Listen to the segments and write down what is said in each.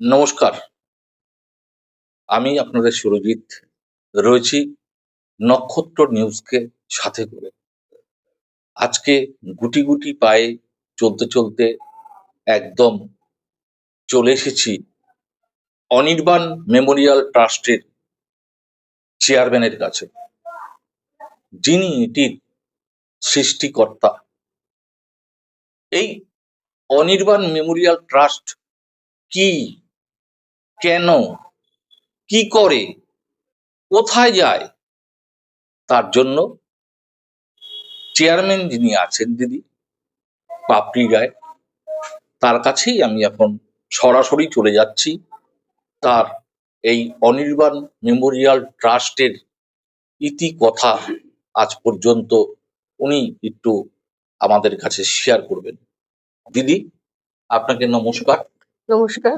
নমস্কার, আমি আপনাদের সুরজিৎ রয়েছি নক্ষত্র নিউজকে সাথে করে। আজকে গুটি গুটি পায়ে চলতে চলতে একদম চলে এসেছি অনির্বাণ মেমোরিয়াল ট্রাস্টের চেয়ারম্যানের কাছে, যিনি এটির সৃষ্টিকর্তা। এই অনির্বাণ মেমোরিয়াল ট্রাস্ট কি, কেন, কি করে, কোথায় যায়, তার জন্য চেয়ারম্যান যিনি আছেন দিদি পাপড়ি রায়, তার কাছেই আমি এখন সরাসরি চলে যাচ্ছি। তার এই অনির্বাণ মেমোরিয়াল ট্রাস্টের ইতি কথা আজ পর্যন্ত উনি একটু আমাদের কাছে শেয়ার করবেন। দিদি, আপনাকে নমস্কার। নমস্কার।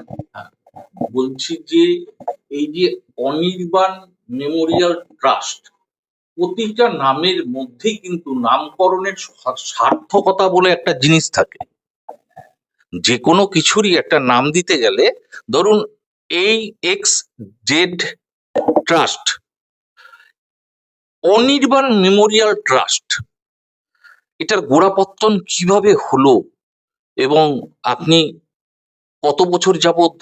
বলছি যে এই যে অনির্বাণ মেমোরিয়াল ট্রাস্ট, প্রতিটা নামের মধ্যেই কিন্তু নামকরণের সার্থকতা বলে একটা জিনিস থাকে। যে কোনো কিছুরই একটা নাম দিতে গেলে, ধরুন এই x Z trust, Anirban Memorial trust, এটার গোড়াপত্তন কিভাবে হলো এবং আপনি কত বছর যাবত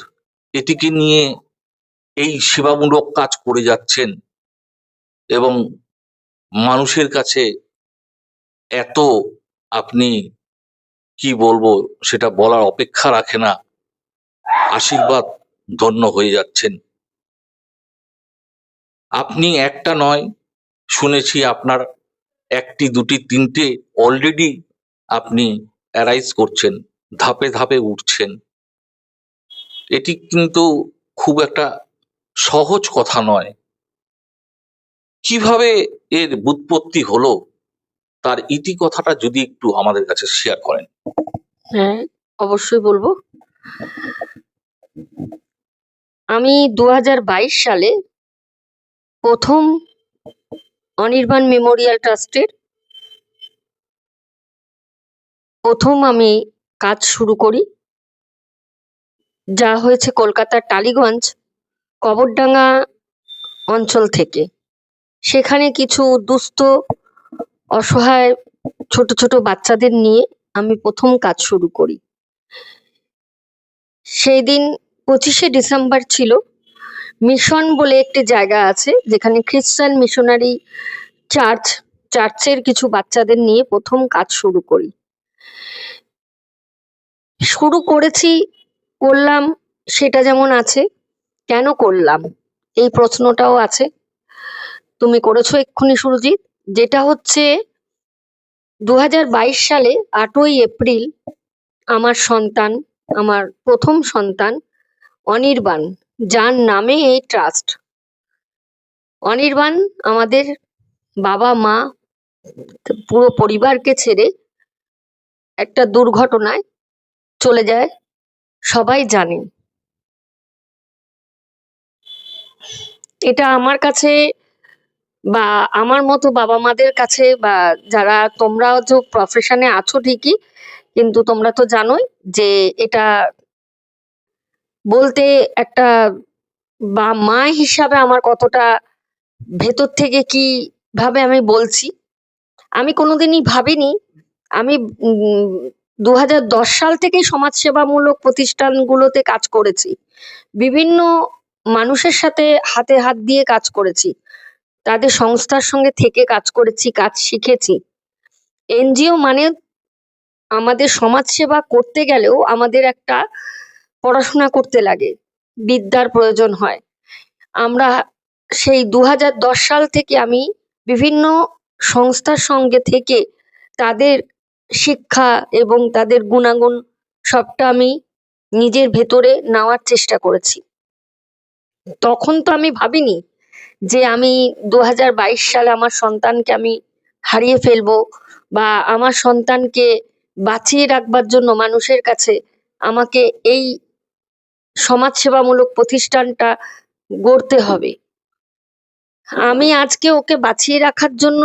এটিকে নিয়ে এই সেবামূলক কাজ করে যাচ্ছেন এবং মানুষের কাছে এত, আপনি কি বলবো সেটা বলার অপেক্ষা রাখে না, আশীর্বাদ ধন্য হয়ে যাচ্ছেন। আপনি একটা নয়, শুনেছি আপনার একটি, দুটি, তিনটে অলরেডি আপনি অ্যারাইজ করছেন, ধাপে ধাপে উঠছেন। এটি কিন্তু খুব একটা সহজ কথা নয়। কিভাবে এর ব্যুৎপত্তি হলো, তার ইতি কথাটা যদি একটু আমাদের কাছে শেয়ার করেন। হ্যাঁ, অবশ্যই বলবো। আমি 2022 সালে প্রথম অনির্বাণ মেমোরিয়াল ট্রাস্টের আমি কাজ শুরু করি, যা হয়েছে কলকাতার টালিগঞ্জ কবরডাঙ্গা অঞ্চল থেকে। সেখানে কিছু দুস্থ অসহায় ছোট ছোট বাচ্চাদের নিয়ে আমি প্রথম কাজ শুরু করি। সেই দিন 25শে ডিসেম্বর ছিল। মিশন বলে একটি জায়গা আছে, যেখানে খ্রিস্টান মিশনারি চার্চের কিছু বাচ্চাদের নিয়ে প্রথম কাজ শুরু করি। করলাম, সেটা যেমন আছে, কেন করলাম এই প্রশ্নটাও আছে। তুমি করেছো এক্ষুনি সুরজিৎ। যেটা হচ্ছে 2022 সালে 8ই এপ্রিল আমার প্রথম সন্তান অনির্বাণ, যার নামে এই ট্রাস্ট, অনির্বাণ আমাদের বাবা মা পুরো পরিবারকে ছেড়ে একটা দুর্ঘটনায় চলে যায়, সবাই জানেন। এটা আমার কাছে বা আমার মতো বাবা মাদের কাছে, বা যারা তোমরা যে প্রফেশনে আছো ঠিকই, কিন্তু তোমরা তো জানোই যে এটা বলতে একটা বা মা হিসাবে আমার কতটা ভেতর থেকে কি ভাবে আমি বলছি। আমি কোনোদিনই ভাবিনি, আমি 2010 সাল থেকেই সমাজসেবামূলক প্রতিষ্ঠানগুলোতে কাজ করেছি, বিভিন্ন মানুষের সাথে হাতে হাত দিয়ে কাজ করেছি, তাদের সংস্থার সঙ্গে থেকে কাজ করেছি, কাজ শিখেছি। এনজিও মানে আমাদের সমাজসেবা করতে গেলেও আমাদের একটা পড়াশোনা করতে লাগে, বিদ্যার প্রয়োজন হয়। আমরা সেই 2010 সাল থেকে আমি বিভিন্ন সংস্থার সঙ্গে থেকে তাদের শিক্ষা এবং তাদের গুণাগুণ সবটা আমি নিজের ভেতরে নেওয়ার চেষ্টা করেছি। তখন তো আমি ভাবিনি যে আমি 2022 সালে আমার সন্তানকে আমি হারিয়ে ফেলবো, বা আমার সন্তানকে বাঁচিয়ে রাখবার জন্য মানুষের কাছে আমাকে এই সমাজসেবামূলক প্রতিষ্ঠানটা গড়তে হবে। আমি আজকে ওকে বাঁচিয়ে রাখার জন্য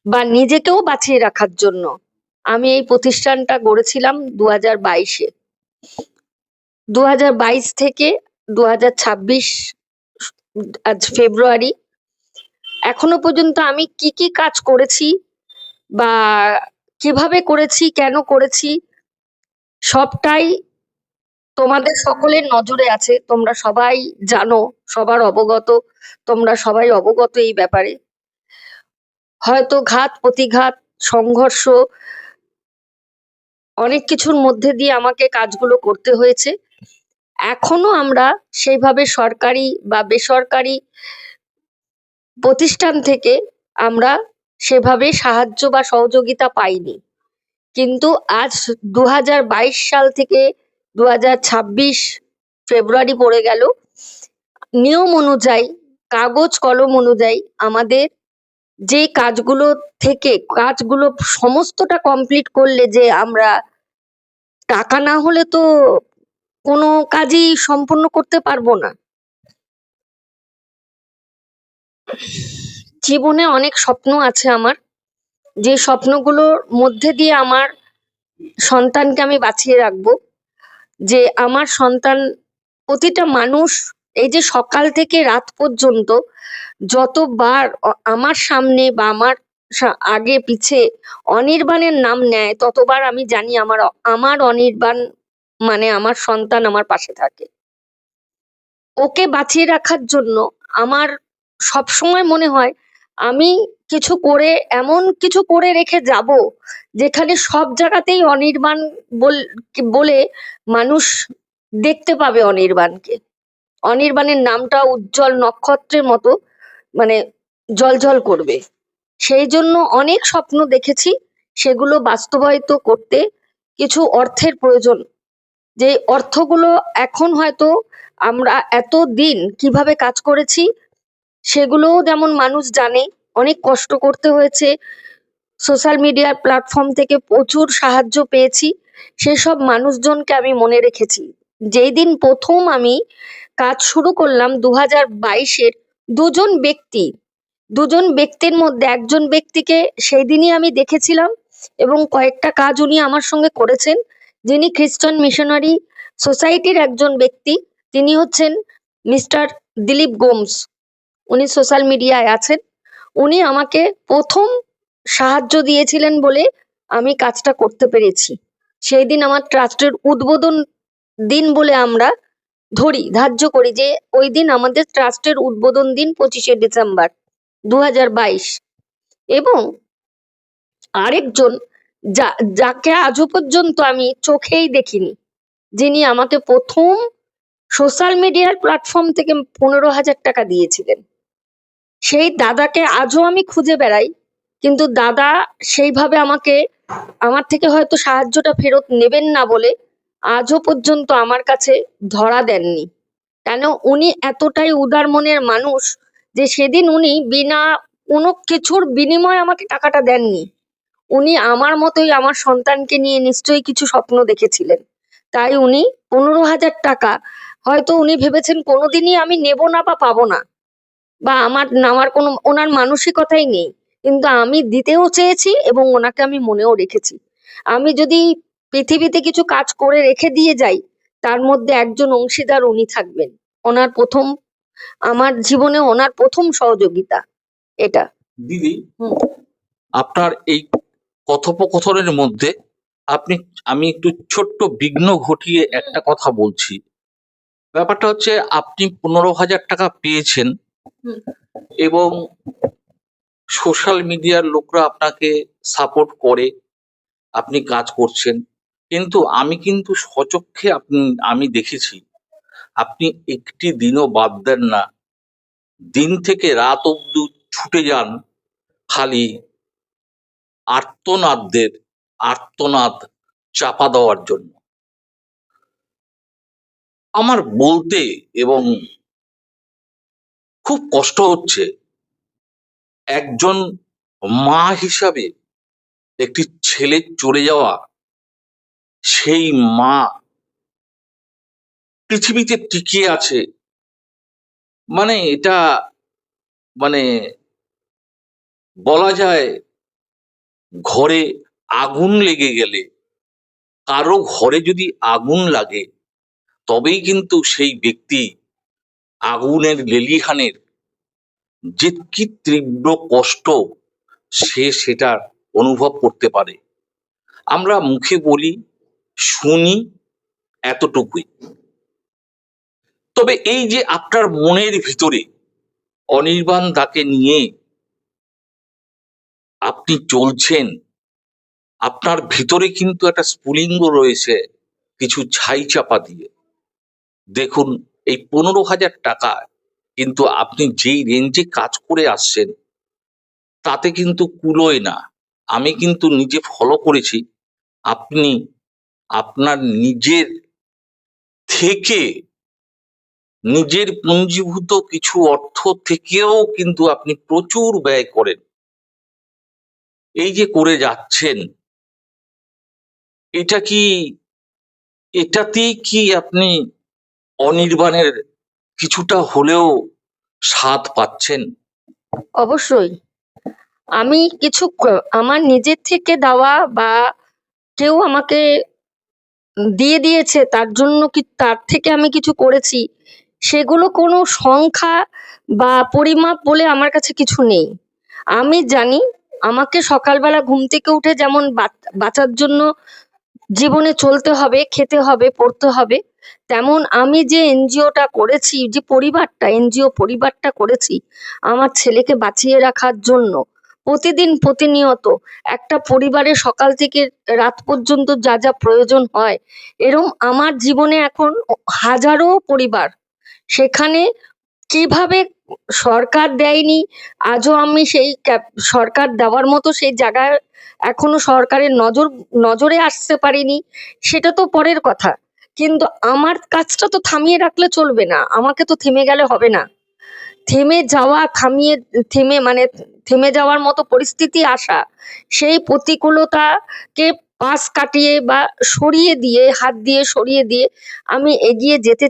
বা নিজেকেও বাঁচিয়ে রাখার জন্য আমি এই প্রতিষ্ঠানটা গড়েছিলাম 2022-এ। 2022 থেকে 2026 আজ ফেব্রুয়ারি, এখনো পর্যন্ত আমি কি কি কাজ করেছি বা কিভাবে করেছি, কেন করেছি, সবটাই তোমাদের সকলের নজরে আছে। তোমরা সবাই জানো, সবার অবগত, তোমরা সবাই অবগত এই ব্যাপারে। হয়তো ঘাত প্রতিঘাত, সংঘর্ষ, অনেক কিছুর মধ্যে দিয়ে আমাকে কাজগুলো করতে হয়েছে। এখনো আমরা সেইভাবে সরকারি বা বেসরকারি প্রতিষ্ঠান থেকে আমরা সেভাবে সাহায্য বা সহযোগিতা পাইনি। কিন্তু আজ 2022 সাল থেকে 2026 ফেব্রুয়ারি পড়ে গেল, নিয়ম অনুযায়ী, কাগজ কলম অনুযায়ী আমাদের যে কাজগুলো সমস্তটা কমপ্লিট করলে যে আমরা টাকা না হলে তো কোনো কাজই সম্পূর্ণ করতে পারবো না। জীবনে অনেক স্বপ্ন আছে আমার, যে স্বপ্নগুলোর মধ্যে দিয়ে আমার সন্তানকে আমি বাঁচিয়ে রাখবো। যে আমার সন্তান, প্রতিটা মানুষ এই যে সকাল থেকে রাত পর্যন্ত যতবার আমার সামনে বা আমার আগে পিছে অনির্বাণের নাম নেয়, ততবার আমি জানি আমার আমার অনির্বাণ মানে আমার সন্তান আমার পাশে থাকে। ওকে বাঁচিয়ে রাখার জন্য আমার সবসময় মনে হয় আমি কিছু করে, এমন কিছু করে রেখে যাব যেখানে সব জায়গাতেই অনির্বাণ বলে মানুষ দেখতে পাবে অনির্বাণকে। অনির্বাণের নামটা উজ্জ্বল নক্ষত্রের মতো মানে জ্বলজ্বল করবে। সেই জন্য অনেক স্বপ্ন দেখেছি, সেগুলো বাস্তবায়িত করতে কিছু অর্থের প্রয়োজন। যে অর্থগুলো এখন হয়তো আমরা এত দিন কিভাবে কাজ করেছি সেগুলোও যেমন মানুষ জানে, অনেক কষ্ট করতে হয়েছে, সোশ্যাল মিডিয়ার প্ল্যাটফর্ম থেকে প্রচুর সাহায্য পেয়েছি, সেসব মানুষজনকে আমি মনে রেখেছি। যেই দিন প্রথম আমি কাজ শুরু করলাম 2022-এর, দুজন ব্যক্তির মধ্যে একজন ব্যক্তিকে সেই দিনই আমি দেখেছিলাম এবং কয়েকটা কাজ উনি আমার সঙ্গে করেছেন। যিনি খ্রিস্টান মিশনারি সোসাইটির একজন ব্যক্তি, তিনি হচ্ছেন মিস্টার দিলীপ গোমস। উনি সোশ্যাল মিডিয়ায় আছেন। উনি আমাকে প্রথম সাহায্য দিয়েছিলেন বলে আমি কাজটা করতে পেরেছি। সেই দিন আমার ট্রাস্টের উদ্বোধন দিন বলে আমরা ধার্য করি যে ওই দিন আমাদের ট্রাস্টের উদ্বোধন দিন 25শে ডিসেম্বর 2022। এবং আরেকজন যাকে আজও পর্যন্ত আমি চোখেই দেখিনি, যিনি আমাকে প্রথম সোশ্যাল মিডিয়ার প্ল্যাটফর্ম থেকে 15,000 টাকা দিয়েছিলেন, সেই দাদাকে আজও আমি খুঁজে বেড়াই। কিন্তু দাদা সেইভাবে আমার থেকে হয়তো সাহায্যটা ফেরত নেবেন না বলে আজও পর্যন্ত আমার কাছে ধরা দেননি। কেন, উনি এতটাই উদার মনের মানুষ যে সেদিন উনি বিনা কোনো কিছুর বিনিময়ে আমাকে টাকাটা দেননি। উনি আমার মতোই আমার সন্তানকে নিয়ে নিশ্চয়ই কিছু স্বপ্ন দেখেছিলেন, তাই উনি 15,000 টাকা, হয়তো উনি ভেবেছেন কোনোদিনই আমি নেব না বা পাবো না, বা আমার কোনো ওনার মানসিকতাই নেই, কিন্তু আমি দিতেও চেয়েছি এবং ওনাকে আমি মনেও রেখেছি। আমি যদি পৃথিবীতে কিছু কাজ করে রেখে দিয়ে যাই, তার মধ্যে একজন অংশীদার উনি থাকবেন। আমার জীবনে ওনার প্রথম সহযোগিতা এটা। দিদি, হুম। আপনার এই কথোপকথনের মধ্যে আমি একটু ছোট্ট বিঘ্ন ঘটিয়ে একটা কথা বলছি। ব্যাপারটা হচ্ছে, আপনি 15,000 টাকা পেয়েছেন হুম। এবং সোশ্যাল মিডিয়ার লোকরা আপনাকে সাপোর্ট করে, আপনি কাজ করছেন। কিন্তু আমি স্বচক্ষে আমি দেখেছি, আপনি একটি দিনও বাদ দেন না, দিন থেকে রাত অব্দি ছুটে যান খালি আর্তনাদ চাপা দেওয়ার জন্য। আমার বলতে এবং খুব কষ্ট হচ্ছে, একজন মা হিসাবে একটি ছেলে চলে যাওয়া, সেই মা পৃথিবীতে টিকে আছে, মানে এটা মানে বলা যায় ঘরে আগুন লেগে গেলে, কারো ঘরে যদি আগুন লাগে, তবেই কিন্তু সেই ব্যক্তি আগুনের লেলিহানের যে কি তীব্র কষ্ট সে সেটা অনুভব করতে পারে। আমরা মুখে বলি, শুনি, এতটুকুই। তবে এই যে আপনার মনের ভিতরে অনির্বাণ দাকে নিয়ে আপনি চলছেন, আপনার ভিতরে কিন্তু একটা স্ফুলিঙ্গ রয়েছে কিছু ছাই চাপা দিয়ে। দেখুন, এই 15,000 টাকা কিন্তু আপনি যেই রেঞ্জে কাজ করে আসছেন তাতে কিন্তু কুলোয় না। আমি কিন্তু নিজে ফলো করেছি, আপনি আপনার নিজের থেকে, নিজের পুঞ্জীভূত কিছু অর্থ থেকেও কিন্তু আপনি প্রচুর ব্যয় করেন। এই যে করে যাচ্ছেন, এটা কি, এটাতেই কি আপনি অনির্বাণের কিছুটা হলেও স্বাদ পাচ্ছেন? অবশ্যই। আমি কিছু আমার নিজের থেকে দেওয়া বা কেউ আমাকে দিয়ে দিয়েছে তার জন্য কি তার থেকে আমি কিছু করেছি, সেগুলো কোনো সংখ্যা বা পরিমাপ বলে আমার কাছে কিছু নেই। আমি জানি আমাকে সকালবেলা ঘুম থেকে উঠে যেমন বাঁচার জন্য জীবনে চলতে হবে, খেতে হবে, পড়তে হবে, তেমন আমি যে এনজিওটা করেছি, যে পরিবারটা, এনজিও পরিবারটা করেছি আমার ছেলেকে বাঁচিয়ে রাখার জন্য, প্রতিদিন প্রতিনিয়ত একটা পরিবারের সকাল থেকে রাত পর্যন্ত যা যা প্রয়োজন হয়, এরম আমার জীবনে এখন হাজারো পরিবার, সেখানে কিভাবে সরকার দেয়নি, আজও আমি সেই সরকার দেওয়ার মতো সেই জায়গায় এখনো সরকারের নজরে আসতে পারিনি, সেটা তো পরের কথা। কিন্তু আমার কাজটা তো থামিয়ে রাখলে চলবে না, আমাকে তো থেমে গেলে হবে না। থেমে যাওয়া, থেমে যাওয়ার মতো পরিস্থিতি আসা, সেই প্রতিকূলতাকে পাশ কাটিয়ে বা সরিয়ে দিয়ে, হাত দিয়ে সরিয়ে দিয়ে আমি এগিয়ে যেতে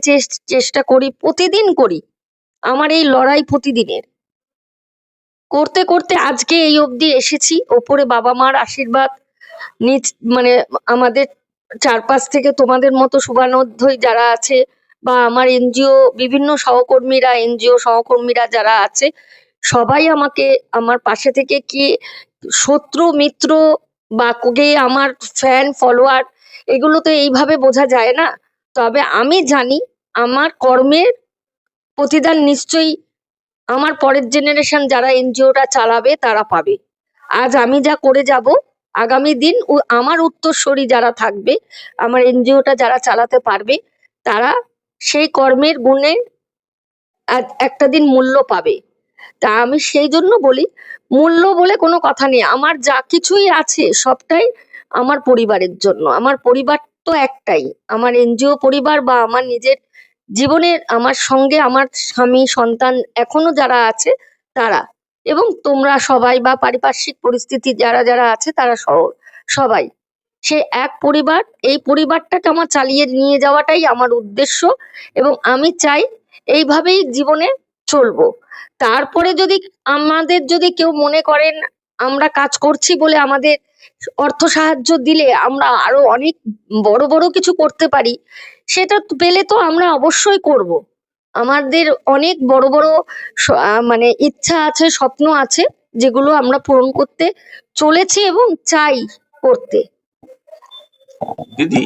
চেষ্টা করি, প্রতিদিন করি। আমার এই লড়াই প্রতিদিনের, করতে করতে আজকে এই অবধি এসেছি। ওপরে বাবা মার আশীর্বাদ, নিজ মানে আমাদের চারপাশ থেকে তোমাদের মতো শুভানুধ্যায়ী যারা আছে, বা আমার এনজিও বিভিন্ন সহকর্মীরা, এনজিও সহকর্মীরা যারা আছে, সবাই আমাকে আমার পাশে থেকে, কি শত্রু মিত্র বা কে আমার ফ্যান ফলোয়ার, এগুলো তো এইভাবে বোঝা যায় না। তবে আমি জানি আমার কর্মের প্রতিদান নিশ্চয়ই আমার পরের জেনারেশন যারা এনজিওটা চালাবে তারা পাবে। আজ আমি যা করে যাব, আগামী দিন আমার উত্তরসূরি যারা থাকবে, আমার এনজিওটা যারা চালাতে পারবে, তারা সেই কর্মের গুণে একটা দিন মূল্য পাবে। তা আমি সেই জন্য বলি, মূল্য বলে কোনো কথা নেই, আমার যা কিছুই আছে সবটাই আমার পরিবারের জন্য। আমার পরিবার তো একটাই, আমার এনজিও পরিবার বা আমার নিজের জীবনের, আমার সঙ্গে আমার স্বামী সন্তান এখনো যারা আছে তারা, এবং তোমরা সবাই বা পারিপার্শ্বিক পরিস্থিতি যারা যারা আছে তারা সবাই সে এক পরিবার। এই পরিবারটাকে আমার চালিয়ে নিয়ে যাওয়াটাই আমার উদ্দেশ্য, এবং আমি চাই এইভাবেই জীবনে চলবো। তারপরে যদি কেউ মনে করেন আমরা কাজ করছি বলে আমাদের অর্থ সাহায্য দিলে আমরা আরো অনেক বড় বড় কিছু করতে পারি, সেটা পেলে তো আমরা অবশ্যই করব। আমাদের অনেক বড় বড় মানে ইচ্ছা আছে, স্বপ্ন আছে, যেগুলো আমরা পূরণ করতে চলেছি এবং চাই করতে। দিদি,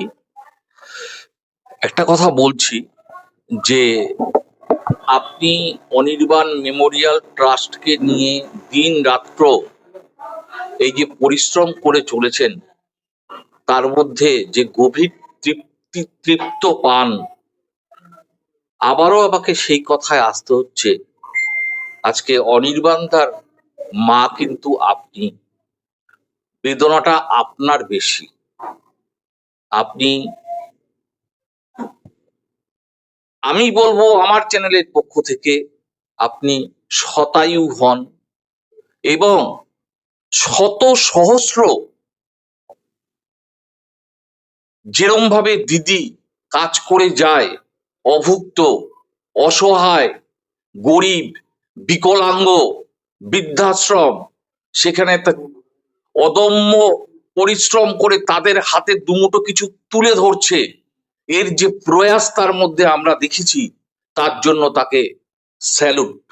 একটা কথা বলছি যে আপনি অনির্বাণ মেমোরিয়াল ট্রাস্টকে নিয়ে দিন রাত্র এই যে পরিশ্রম করে চলেছেন, তার মধ্যে যে গভীর তৃপ্ত পান, আবারও আমাকে সেই কথায় আসতে হচ্ছে, আজকে অনির্বাণ তার মা কিন্তু আপনি, বেদনাটা আপনার বেশি। আপনি, আমি বলবো আমার চ্যানেলের পক্ষ থেকে, আপনি শতায়ু হন এবং শত সহস্র যেরম ভাবে দিদি কাজ করে যায়, অভুক্ত, অসহায়, গরিব, বিকলাঙ্গ, বৃদ্ধাশ্রম, সেখানে অদম্য পরিশ্রম করে তাদের হাতে দুমুঠো কিছু তুলে ধরছে, এর যে প্রয়াস তার মধ্যে আমরা দেখেছি, তার জন্য তাকে স্যালুট।